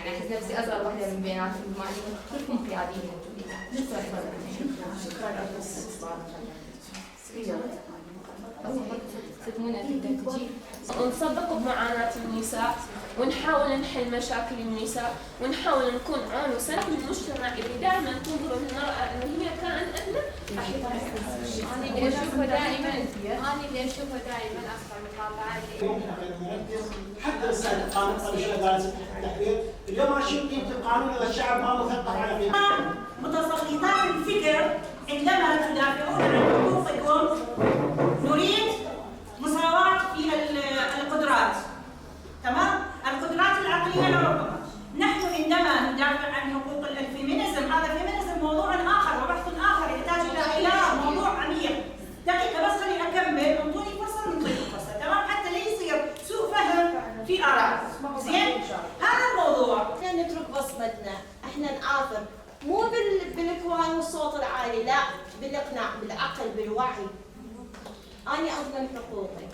يعني أحس نفسي أصغر واحدة من بيناتهم، مع إنه كلكم قياديين موجودين. ونصدق بمعاناة النساء، ونحاول نحل مشاكل النساء، ونحاول نكون عون وسند للمجتمع اللي دائما تنظر للمرأة إنه هي كائن أدنى. أنا اللي أشوفه دائما أصلا مقاطعات. حتى رسالة القانون قال التحرير اليوم ماشيين قيمة القانون إذا الشعب ما مثقف على قيمته. متسلطات الفكر عندما تدافعون عن حقوقكم نريد مساواة في القدرات، تمام؟ القدرات العقلية لربما. نحن عندما ندافع عن حقوق الفيمينيزم، هذا الفيمينيزم موضوع آخر وبحث آخر يحتاج إلى موضوع عميق. دقيقة بس خليني أكمل، انطوني فرصة ونعطيكم فرصة، تمام؟ حتى لا يصير سوء فهم في آراء. زين؟ هذا الموضوع. احنا نترك بصمتنا، احنا نعافر، مو بالاكوان والصوت العالي، لا، بالاقناع، بالعقل، بالوعي. أنا أضمن حقوقي.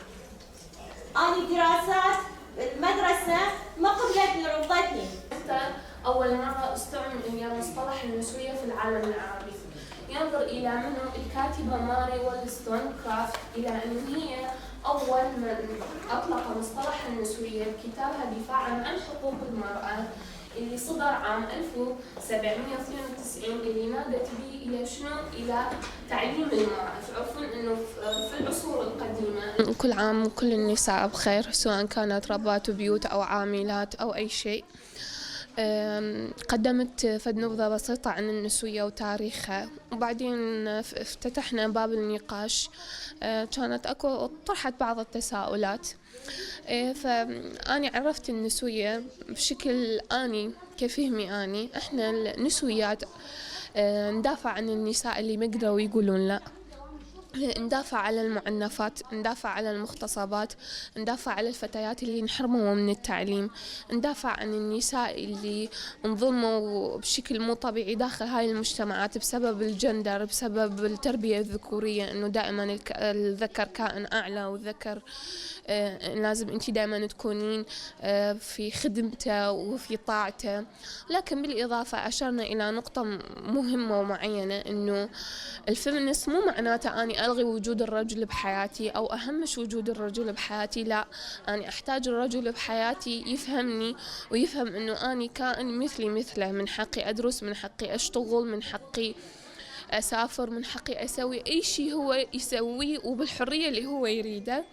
أنا دراسات المدرسة ما قبلتني، رفضتني. أول مرة استعمل مصطلح النسوية في العالم العربي. ينظر إلى منه الكاتبة ماري وولستونكرافت إلى أن هي أول من أطلق مصطلح النسوية بكتابها دفاعاً عن حقوق المرأة اللي صدر عام 1792 اللي نادت به إلى شنو؟ إلى تعليم المرأة. تعرفون إنه في العصور القديمة كل عام وكل النساء بخير، سواء كانت ربات بيوت أو عاملات أو أي شيء. قدمت فد نبذة بسيطة عن النسوية وتاريخها، وبعدين افتتحنا باب النقاش. كانت طرحت بعض التساؤلات. فأني عرفت النسوية بشكل أني كفهمي إحنا النسويات ندافع عن النساء اللي ما قدروا يقولون لا، ندافع على المعنفات، ندافع على المغتصبات، ندافع على الفتيات اللي انحرموا من التعليم، ندافع عن النساء اللي انظلموا بشكل مو طبيعي داخل هاي المجتمعات بسبب الجندر، بسبب التربية الذكورية، انه دائما الذكر كائن اعلى، والذكر لازم انتي دائما تكونين في خدمته وفي طاعته. لكن بالاضافة اشرنا الى نقطة مهمة ومعينة، انه الفيمينست مو معناته اني الغي وجود الرجل بحياتي او اهمش وجود الرجل بحياتي، لا، اني احتاج الرجل بحياتي يفهمني ويفهم انه اني كائن مثلي مثله، من حقي ادرس، من حقي اشتغل، من حقي اسافر، من حقي اسوي اي شيء هو يسويه وبالحرية اللي هو يريده.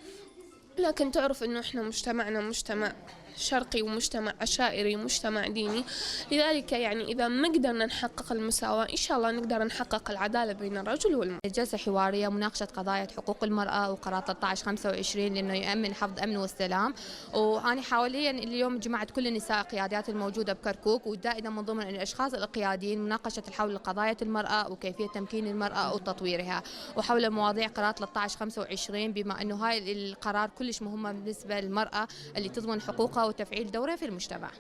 لكن تعرف انه احنا مجتمعنا مجتمع شرقي ومجتمع عشائري ومجتمع ديني، لذلك يعني إذا ما قدرنا نحقق المساواة إن شاء الله نقدر نحقق العدالة بين الرجل والمرأة. جلسة حوارية مناقشة قضايا حقوق المرأة وقرار 1325 لأنه يؤمن حفظ أمن والسلام. وأنا حاليا اليوم جمعت كل النساء قيادات الموجودة بكركوك، ودائما من ضمن الأشخاص القياديين مناقشة حول قضايا المرأة وكيفية تمكين المرأة وتطويرها، وحول مواضيع قرار 1325 بما أنه هاي القرار كلش مهمة بالنسبة للمرأة اللي تضمن حقوقها وتفعيل دورها في المجتمع.